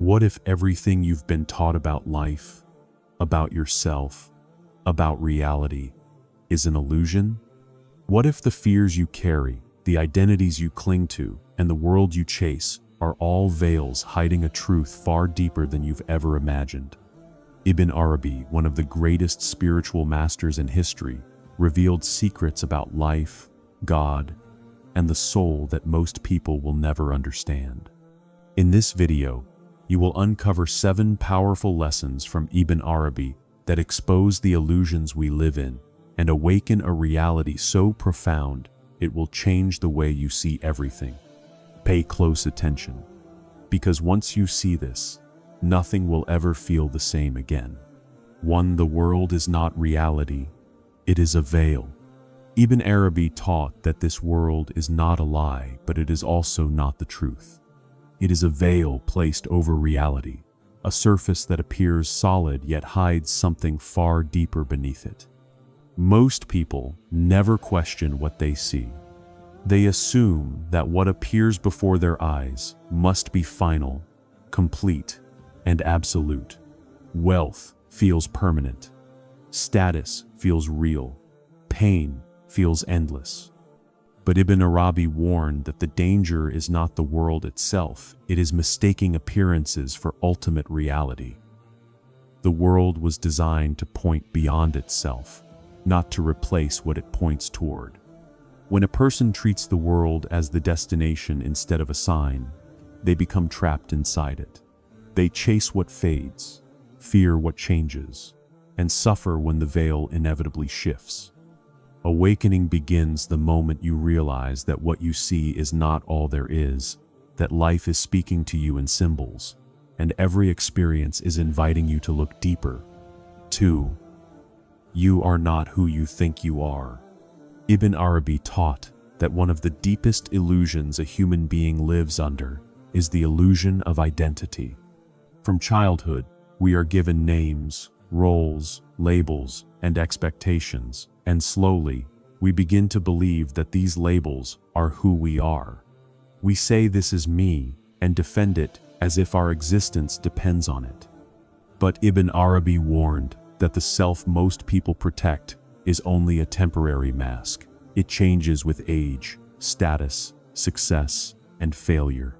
What if everything you've been taught about life, about yourself, about reality, is an illusion? What if the fears you carry, the identities you cling to, and the world you chase are all veils hiding a truth far deeper than you've ever imagined? Ibn Arabi, one of the greatest spiritual masters in history, revealed secrets about life, God, and the soul that most people will never understand. In this video, you will uncover 7 powerful lessons from Ibn Arabi that expose the illusions we live in and awaken a reality so profound it will change the way you see everything. Pay close attention, because once you see this, nothing will ever feel the same again. 1. The world is not reality, it is a veil. Ibn Arabi taught that this world is not a lie, but it is also not the truth. It is a veil placed over reality, a surface that appears solid yet hides something far deeper beneath it. Most people never question what they see. They assume that what appears before their eyes must be final, complete, and absolute. Wealth feels permanent. Status feels real. Pain feels endless. But Ibn Arabi warned that the danger is not the world itself, it is mistaking appearances for ultimate reality. The world was designed to point beyond itself, not to replace what it points toward. When a person treats the world as the destination instead of a sign, they become trapped inside it. They chase what fades, fear what changes, and suffer when the veil inevitably shifts. Awakening begins the moment you realize that what you see is not all there is, that life is speaking to you in symbols, and every experience is inviting you to look deeper. 2. You are not who you think you are. Ibn Arabi taught that one of the deepest illusions a human being lives under is the illusion of identity. From childhood, we are given names, roles, labels, and expectations, and slowly, we begin to believe that these labels are who we are. We say this is me and defend it as if our existence depends on it. But Ibn Arabi warned that the self most people protect is only a temporary mask. It changes with age, status, success, and failure.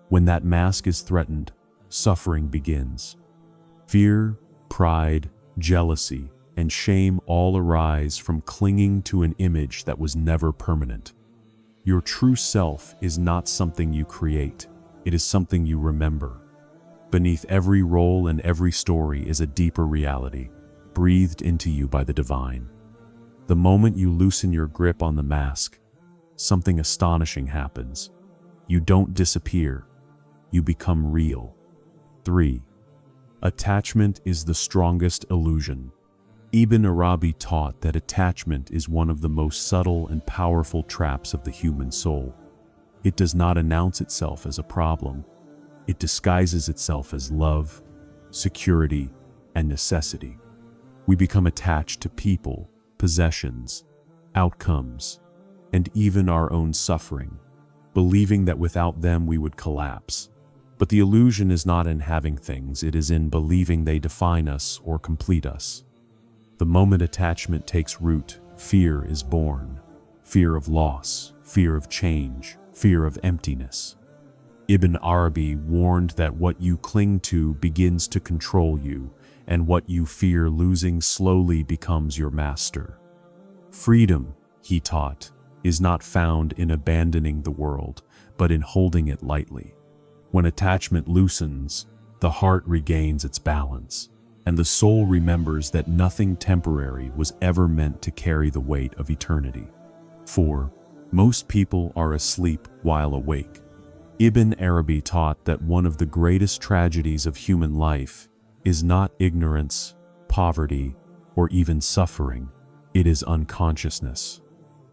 When that mask is threatened, suffering begins. Fear, pride, jealousy, and shame all arise from clinging to an image that was never permanent. Your true self is not something you create, it is something you remember. Beneath every role and every story is a deeper reality, breathed into you by the divine. The moment you loosen your grip on the mask, something astonishing happens. You don't disappear, you become real. 3. Attachment is the strongest illusion. Ibn Arabi taught that attachment is one of the most subtle and powerful traps of the human soul. It does not announce itself as a problem. It disguises itself as love, security, and necessity. We become attached to people, possessions, outcomes, and even our own suffering, believing that without them we would collapse. But the illusion is not in having things, it is in believing they define us or complete us. The moment attachment takes root, fear is born. Fear of loss, fear of change, fear of emptiness. Ibn Arabi warned that what you cling to begins to control you, and what you fear losing slowly becomes your master. Freedom, he taught, is not found in abandoning the world, but in holding it lightly. When attachment loosens, the heart regains its balance, and the soul remembers that nothing temporary was ever meant to carry the weight of eternity. 4. Most people are asleep while awake. Ibn Arabi taught that one of the greatest tragedies of human life is not ignorance, poverty, or even suffering. It is unconsciousness.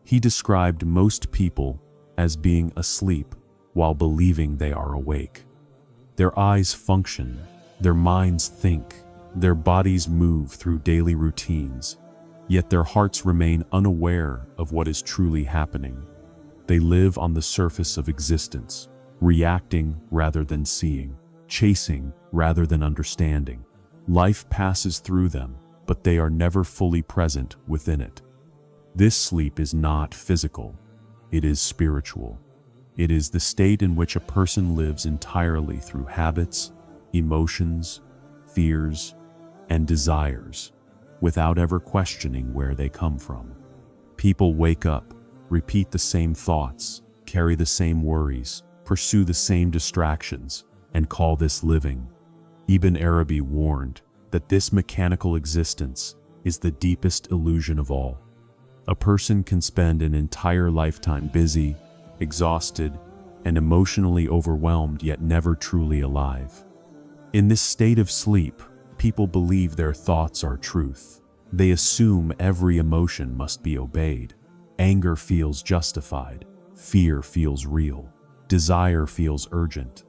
He described most people as being asleep while believing they are awake. Their eyes function, their minds think, their bodies move through daily routines, yet their hearts remain unaware of what is truly happening. They live on the surface of existence, reacting rather than seeing. chasing rather than understanding. Life passes through them, but they are never fully present within it. This sleep is not physical, it is spiritual. It is the state in which a person lives entirely through habits, emotions, fears, and desires, without ever questioning where they come from. People wake up, repeat the same thoughts, carry the same worries, pursue the same distractions, and call this living. Ibn Arabi warned that this mechanical existence is the deepest illusion of all. A person can spend an entire lifetime busy, exhausted, and emotionally overwhelmed, yet never truly alive. In this state of sleep, people believe their thoughts are truth. They assume every emotion must be obeyed. Anger feels justified, fear feels real, desire feels urgent.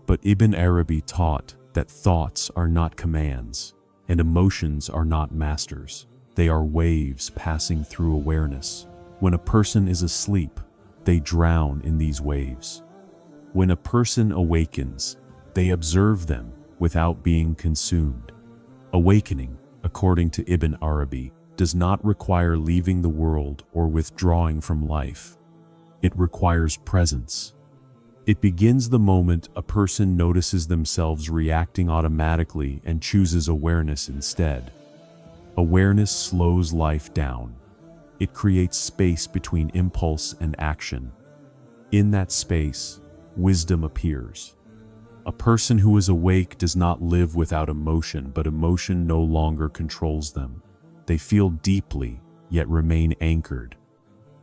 But Ibn Arabi taught that thoughts are not commands, and emotions are not masters. They are waves passing through awareness. When a person is asleep, they drown in these waves. When a person awakens, they observe them without being consumed. Awakening, according to Ibn Arabi, does not require leaving the world or withdrawing from life. It requires presence. It begins the moment a person notices themselves reacting automatically and chooses awareness instead. Awareness slows life down. It creates space between impulse and action. In that space, wisdom appears. A person who is awake does not live without emotion, but emotion no longer controls them. They feel deeply, yet remain anchored.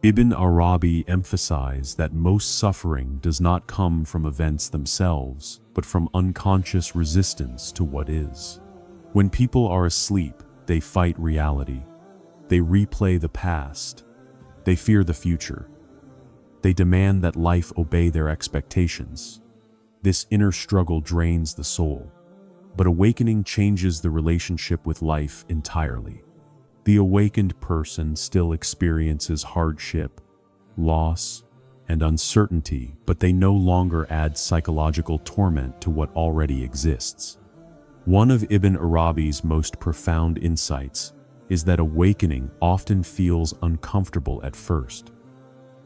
Ibn Arabi emphasized that most suffering does not come from events themselves, but from unconscious resistance to what is. When people are asleep, they fight reality. They replay the past. They fear the future. They demand that life obey their expectations. This inner struggle drains the soul. But awakening changes the relationship with life entirely. The awakened person still experiences hardship, loss, and uncertainty, but they no longer add psychological torment to what already exists. One of Ibn Arabi's most profound insights is that awakening often feels uncomfortable at first.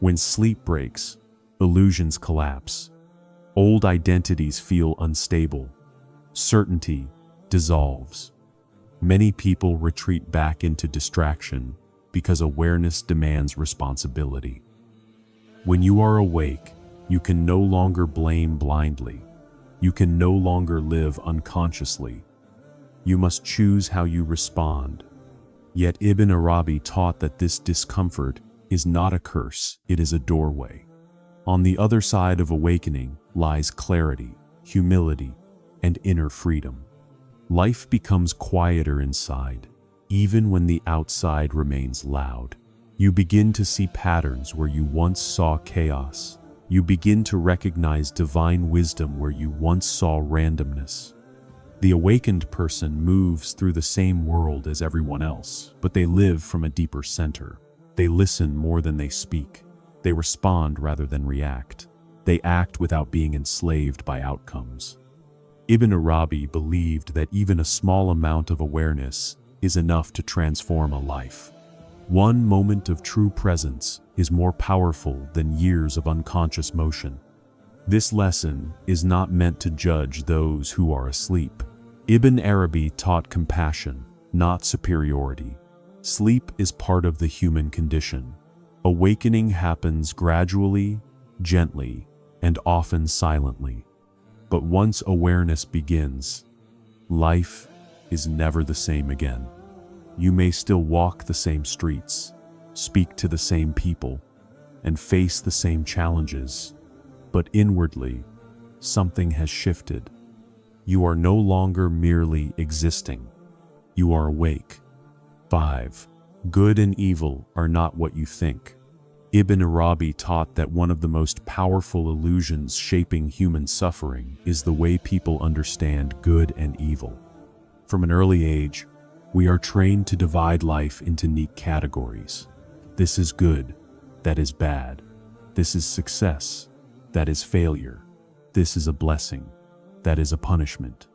When sleep breaks, illusions collapse. Old identities feel unstable. Certainty dissolves. Many people retreat back into distraction because awareness demands responsibility. When you are awake, you can no longer blame blindly. You can no longer live unconsciously. You must choose how you respond. Yet Ibn Arabi taught that this discomfort is not a curse, it is a doorway. On the other side of awakening lies clarity, humility, and inner freedom. Life becomes quieter inside, even when the outside remains loud. You begin to see patterns where you once saw chaos. You begin to recognize divine wisdom where you once saw randomness. The awakened person moves through the same world as everyone else, but they live from a deeper center. They listen more than they speak. They respond rather than react. They act without being enslaved by outcomes. Ibn Arabi believed that even a small amount of awareness is enough to transform a life. One moment of true presence is more powerful than years of unconscious motion. This lesson is not meant to judge those who are asleep. Ibn Arabi taught compassion, not superiority. Sleep is part of the human condition. Awakening happens gradually, gently, and often silently. But once awareness begins, life is never the same again. You may still walk the same streets, speak to the same people, and face the same challenges, but inwardly, something has shifted. You are no longer merely existing. You are awake. 5. Good and evil are not what you think. Ibn Arabi taught that one of the most powerful illusions shaping human suffering is the way people understand good and evil. From an early age, we are trained to divide life into neat categories. This is good, that is bad. This is success, that is failure. This is a blessing, that is a punishment.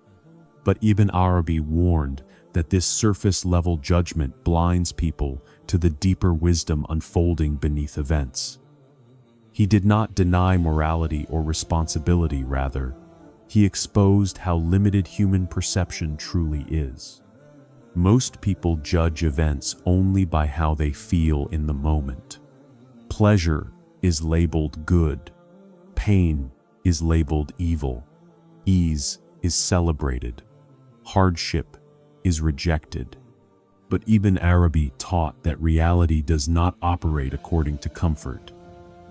But Ibn Arabi warned that this surface-level judgment blinds people to the deeper wisdom unfolding beneath events. He did not deny morality or responsibility, rather, he exposed how limited human perception truly is. Most people judge events only by how they feel in the moment. Pleasure is labeled good, pain is labeled evil, ease is celebrated, hardship is rejected. But Ibn Arabi taught that reality does not operate according to comfort.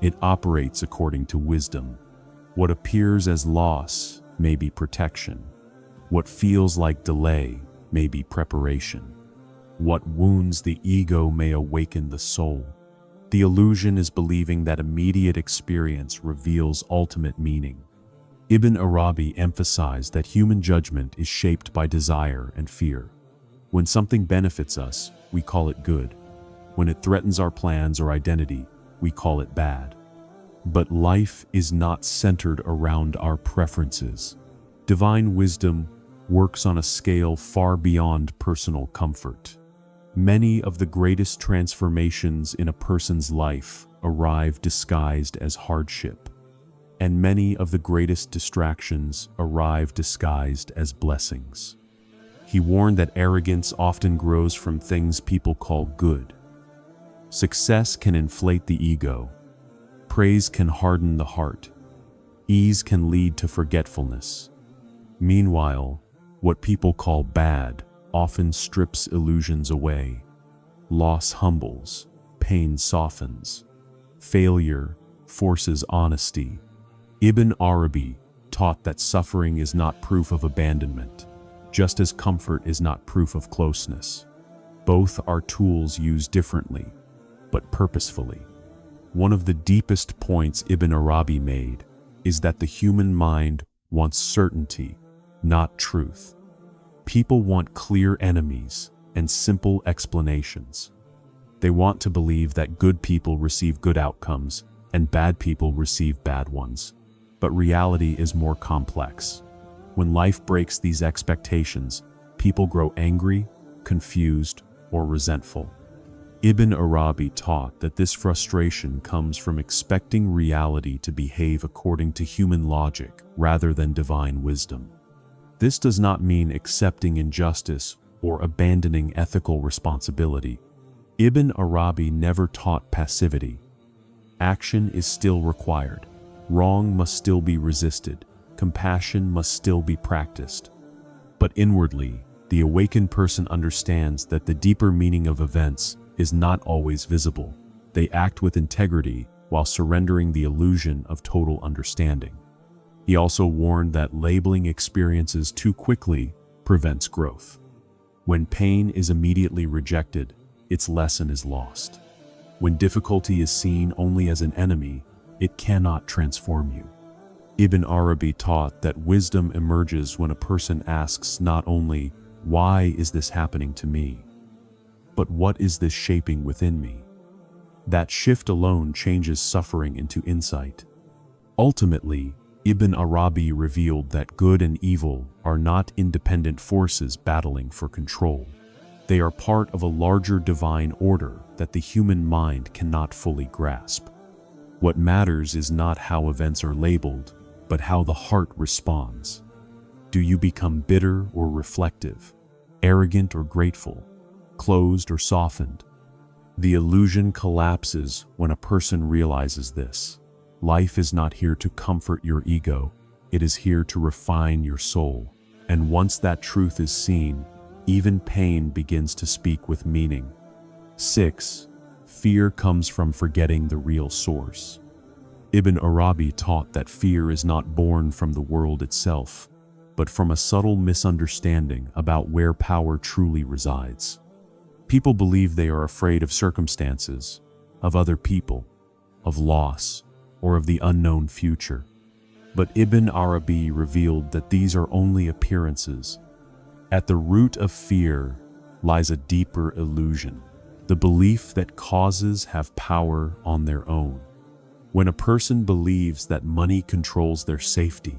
It operates according to wisdom. What appears as loss may be protection. What feels like delay may be preparation. What wounds the ego may awaken the soul. The illusion is believing that immediate experience reveals ultimate meaning. Ibn Arabi emphasized that human judgment is shaped by desire and fear. When something benefits us, we call it good. When it threatens our plans or identity, we call it bad. But life is not centered around our preferences. Divine wisdom works on a scale far beyond personal comfort. Many of the greatest transformations in a person's life arrive disguised as hardship, and many of the greatest distractions arrive disguised as blessings. He warned that arrogance often grows from things people call good. Success can inflate the ego. Praise can harden the heart. Ease can lead to forgetfulness. Meanwhile, what people call bad often strips illusions away. Loss humbles, pain softens. Failure forces honesty. Ibn Arabi taught that suffering is not proof of abandonment, just as comfort is not proof of closeness. Both are tools used differently, but purposefully. One of the deepest points Ibn Arabi made is that the human mind wants certainty, not truth. People want clear enemies and simple explanations. They want to believe that good people receive good outcomes and bad people receive bad ones. But reality is more complex. When life breaks these expectations, people grow angry, confused, or resentful. Ibn Arabi taught that this frustration comes from expecting reality to behave according to human logic rather than divine wisdom. This does not mean accepting injustice or abandoning ethical responsibility. Ibn Arabi never taught passivity. Action is still required. Wrong must still be resisted. Compassion must still be practiced. But inwardly, the awakened person understands that the deeper meaning of events is not always visible. They act with integrity while surrendering the illusion of total understanding. He also warned that labeling experiences too quickly prevents growth. When pain is immediately rejected, its lesson is lost. When difficulty is seen only as an enemy, it cannot transform you. Ibn Arabi taught that wisdom emerges when a person asks not only, "Why is this happening to me?" but "What is this shaping within me?" That shift alone changes suffering into insight. Ultimately, Ibn Arabi revealed that good and evil are not independent forces battling for control. They are part of a larger divine order that the human mind cannot fully grasp. What matters is not how events are labeled, but how the heart responds. Do you become bitter or reflective, arrogant or grateful, closed or softened? The illusion collapses when a person realizes this. Life is not here to comfort your ego, it is here to refine your soul. And once that truth is seen, even pain begins to speak with meaning. 6. Fear comes from forgetting the real source. Ibn Arabi taught that fear is not born from the world itself, but from a subtle misunderstanding about where power truly resides. People believe they are afraid of circumstances, of other people, of loss, or of the unknown future. But Ibn Arabi revealed that these are only appearances. At the root of fear lies a deeper illusion, the belief that causes have power on their own. When a person believes that money controls their safety,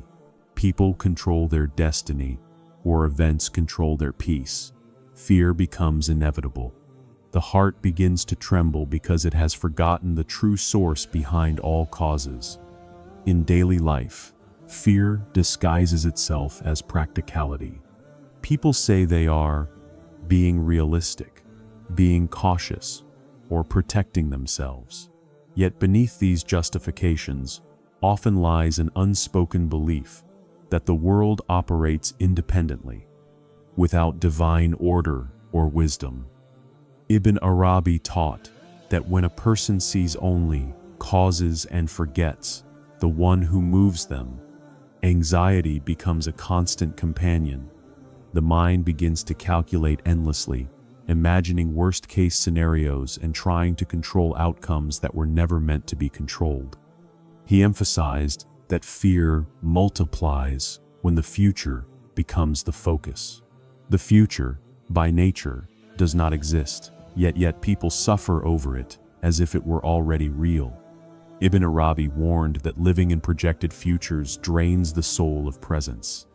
people control their destiny or events control their peace, fear becomes inevitable. The heart begins to tremble because it has forgotten the true source behind all causes. In daily life, fear disguises itself as practicality. People say they are being realistic, being cautious, or protecting themselves. Yet beneath these justifications often lies an unspoken belief that the world operates independently, without divine order or wisdom. Ibn Arabi taught that when a person sees only causes and forgets the one who moves them, anxiety becomes a constant companion. The mind begins to calculate endlessly, imagining worst-case scenarios and trying to control outcomes that were never meant to be controlled. He emphasized that fear multiplies when the future becomes the focus. The future, by nature, does not exist, yet people suffer over it as if it were already real. Ibn Arabi warned that living in projected futures drains the soul of presence.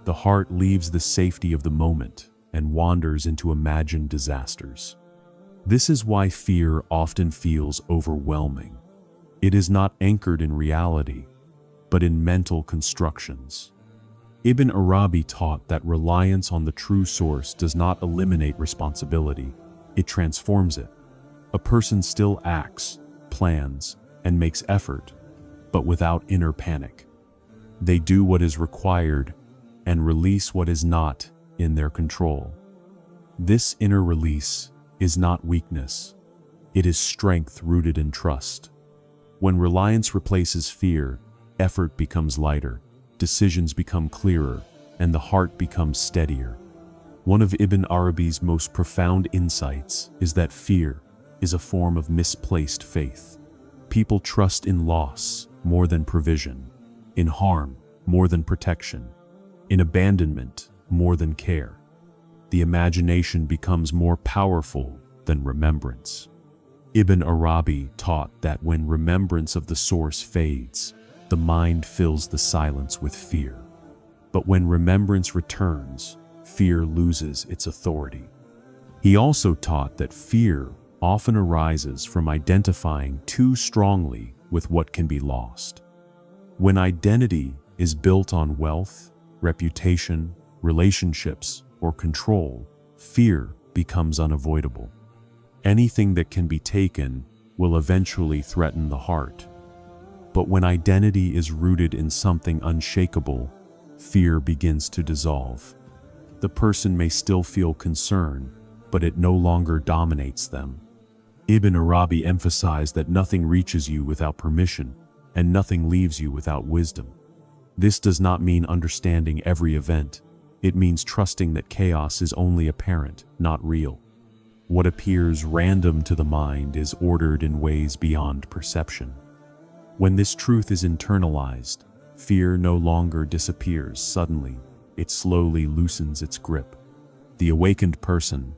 The heart leaves the safety of the moment and wanders into imagined disasters. This is why fear often feels overwhelming. It is not anchored in reality, but in mental constructions. Ibn Arabi taught that reliance on the true source does not eliminate responsibility, it transforms it. A person still acts, plans, and makes effort, but without inner panic. They do what is required and release what is not in their control. This inner release is not weakness, it is strength rooted in trust. When reliance replaces fear, effort becomes lighter, decisions become clearer, and the heart becomes steadier. One of Ibn Arabi's most profound insights is that fear is a form of misplaced faith. People trust in loss more than provision, in harm more than protection, in abandonment more than care. The imagination becomes more powerful than remembrance. Ibn Arabi taught that when remembrance of the source fades, the mind fills the silence with fear. But when remembrance returns, fear loses its authority. He also taught that fear often arises from identifying too strongly with what can be lost. When identity is built on wealth, reputation, relationships, or control, fear becomes unavoidable. Anything that can be taken will eventually threaten the heart. But when identity is rooted in something unshakable, fear begins to dissolve. The person may still feel concern, but it no longer dominates them. Ibn Arabi emphasized that nothing reaches you without permission, and nothing leaves you without wisdom. This does not mean understanding every event. It means trusting that chaos is only apparent, not real. What appears random to the mind is ordered in ways beyond perception. When this truth is internalized, fear no longer disappears suddenly, it slowly loosens its grip. The awakened person,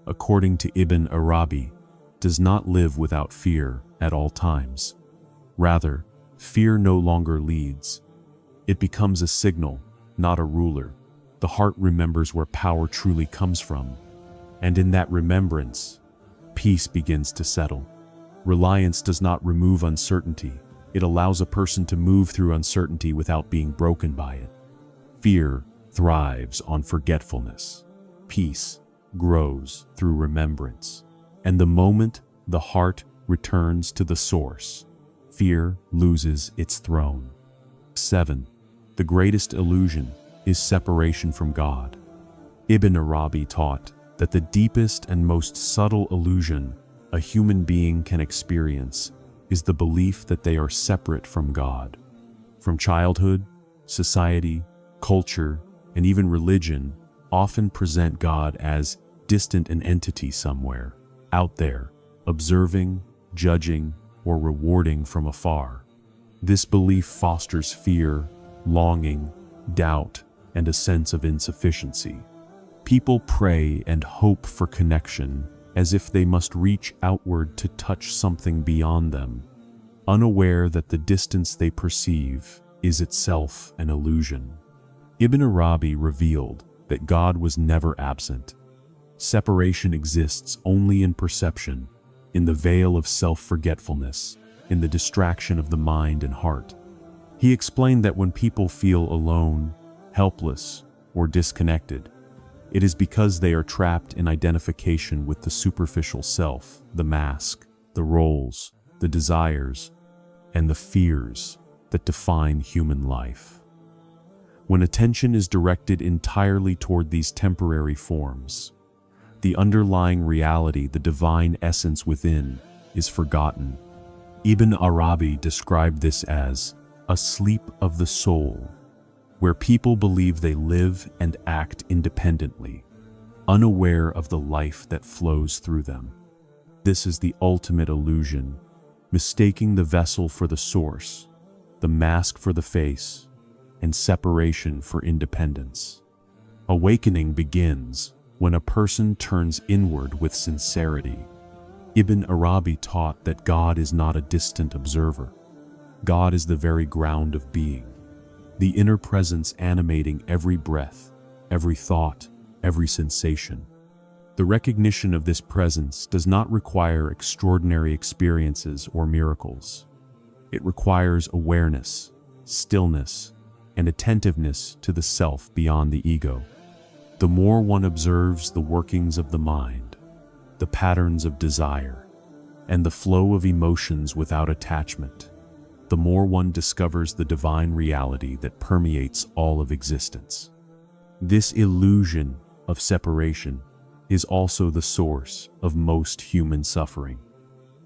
according to Ibn Arabi, does not live without fear at all times. Rather, fear no longer leads. It becomes a signal, not a ruler. The heart remembers where power truly comes from, and in that remembrance, peace begins to settle. Reliance does not remove uncertainty. It allows a person to move through uncertainty without being broken by it. Fear thrives on forgetfulness. Peace grows through remembrance. And the moment the heart returns to the source, fear loses its throne. 7. The greatest illusion is separation from God. Ibn Arabi taught that the deepest and most subtle illusion a human being can experience is the belief that they are separate from God. From childhood, society, culture, and even religion often present God as distant an entity somewhere, out there, observing, judging, or rewarding from afar. This belief fosters fear, longing, doubt, and a sense of insufficiency. People pray and hope for connection as if they must reach outward to touch something beyond them, unaware that the distance they perceive is itself an illusion. Ibn Arabi revealed that God was never absent. Separation exists only in perception, in the veil of self-forgetfulness, in the distraction of the mind and heart. He explained that when people feel alone, helpless, or disconnected, it is because they are trapped in identification with the superficial self, the mask, the roles, the desires, and the fears that define human life. When attention is directed entirely toward these temporary forms, the underlying reality, the divine essence within, is forgotten. Ibn Arabi described this as a sleep of the soul, where people believe they live and act independently, unaware of the life that flows through them. This is the ultimate illusion, mistaking the vessel for the source, the mask for the face, and separation for independence. Awakening begins when a person turns inward with sincerity. Ibn Arabi taught that God is not a distant observer. God is the very ground of being, the inner presence animating every breath, every thought, every sensation. The recognition of this presence does not require extraordinary experiences or miracles. It requires awareness, stillness, and attentiveness to the self beyond the ego. The more one observes the workings of the mind, the patterns of desire, and the flow of emotions without attachment, the more one discovers the divine reality that permeates all of existence. This illusion of separation is also the source of most human suffering.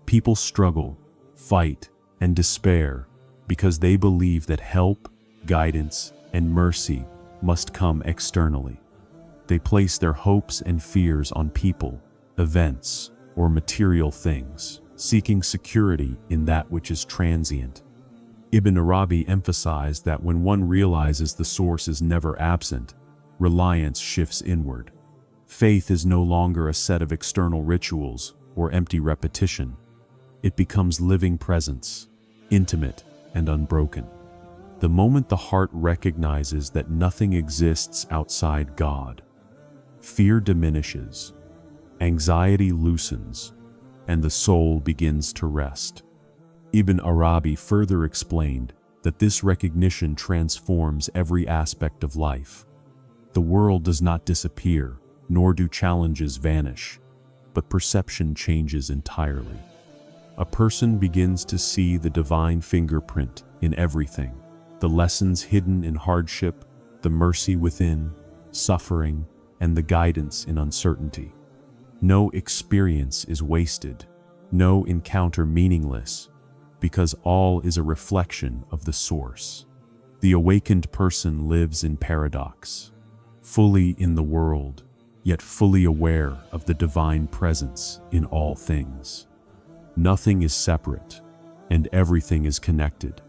People struggle, fight, and despair because they believe that help, guidance, and mercy must come externally. They place their hopes and fears on people, events, or material things, seeking security in that which is transient. Ibn Arabi emphasized that when one realizes the source is never absent, reliance shifts inward. Faith is no longer a set of external rituals or empty repetition. It becomes living presence, intimate and unbroken. The moment the heart recognizes that nothing exists outside God, fear diminishes, anxiety loosens, and the soul begins to rest. Ibn Arabi further explained that this recognition transforms every aspect of life. The world does not disappear, nor do challenges vanish, but perception changes entirely. A person begins to see the divine fingerprint in everything, the lessons hidden in hardship, the mercy within suffering, and the guidance in uncertainty. No experience is wasted, no encounter meaningless, because all is a reflection of the source. The awakened person lives in paradox, fully in the world, yet fully aware of the divine presence in all things. Nothing is separate, and everything is connected.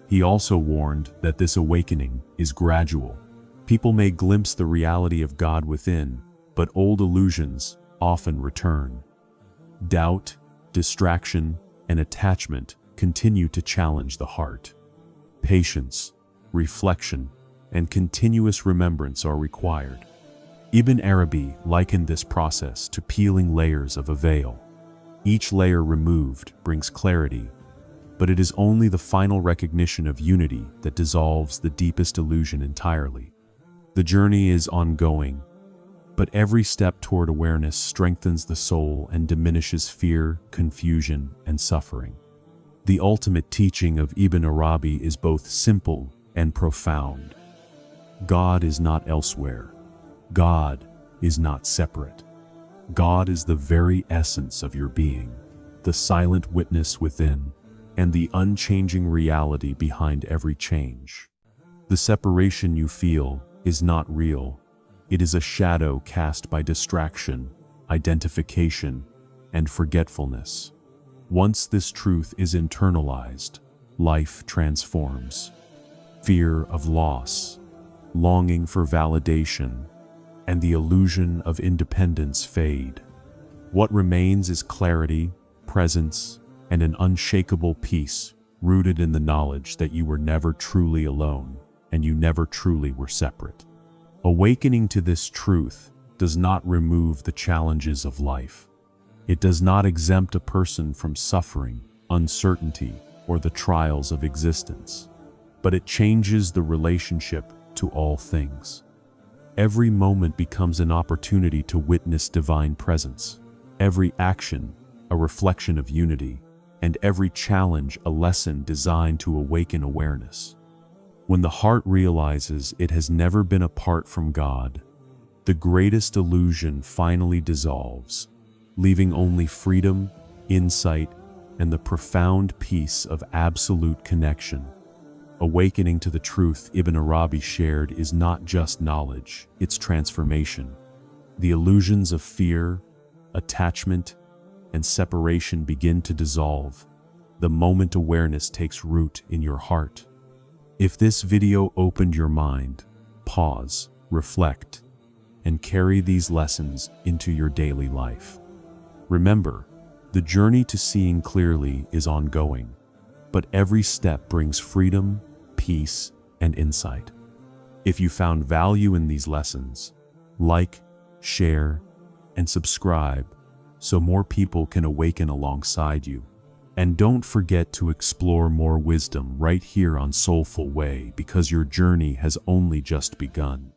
He also warned that this awakening is gradual. People may glimpse the reality of God within, but old illusions often return. Doubt, distraction, and attachment continue to challenge the heart. Patience, reflection, and continuous remembrance are required. Ibn Arabi likened this process to peeling layers of a veil. Each layer removed brings clarity, but it is only the final recognition of unity that dissolves the deepest illusion entirely. The journey is ongoing, but every step toward awareness strengthens the soul and diminishes fear, confusion, and suffering. The ultimate teaching of Ibn Arabi is both simple and profound. God is not elsewhere. God is not separate. God is the very essence of your being, the silent witness within, and the unchanging reality behind every change. The separation you feel is not real. It is a shadow cast by distraction, identification, and forgetfulness. Once this truth is internalized, life transforms. Fear of loss, longing for validation, and the illusion of independence fade. What remains is clarity, presence, and an unshakable peace rooted in the knowledge that you were never truly alone. and you never truly were separate. Awakening to this truth does not remove the challenges of life. It does not exempt a person from suffering, uncertainty, or the trials of existence, but it changes the relationship to all things. Every moment becomes an opportunity to witness divine presence, every action a reflection of unity, and every challenge a lesson designed to awaken awareness. When the heart realizes it has never been apart from God, the greatest illusion finally dissolves, leaving only freedom, insight, and the profound peace of absolute connection. Awakening to the truth Ibn Arabi shared is not just knowledge, it's transformation. The illusions of fear, attachment, and separation begin to dissolve the moment awareness takes root in your heart. If this video opened your mind, pause, reflect, and carry these lessons into your daily life. Remember, the journey to seeing clearly is ongoing, but every step brings freedom, peace, and insight. If you found value in these lessons, like, share, and subscribe so more people can awaken alongside you. And don't forget to explore more wisdom right here on Soulful Way, because your journey has only just begun.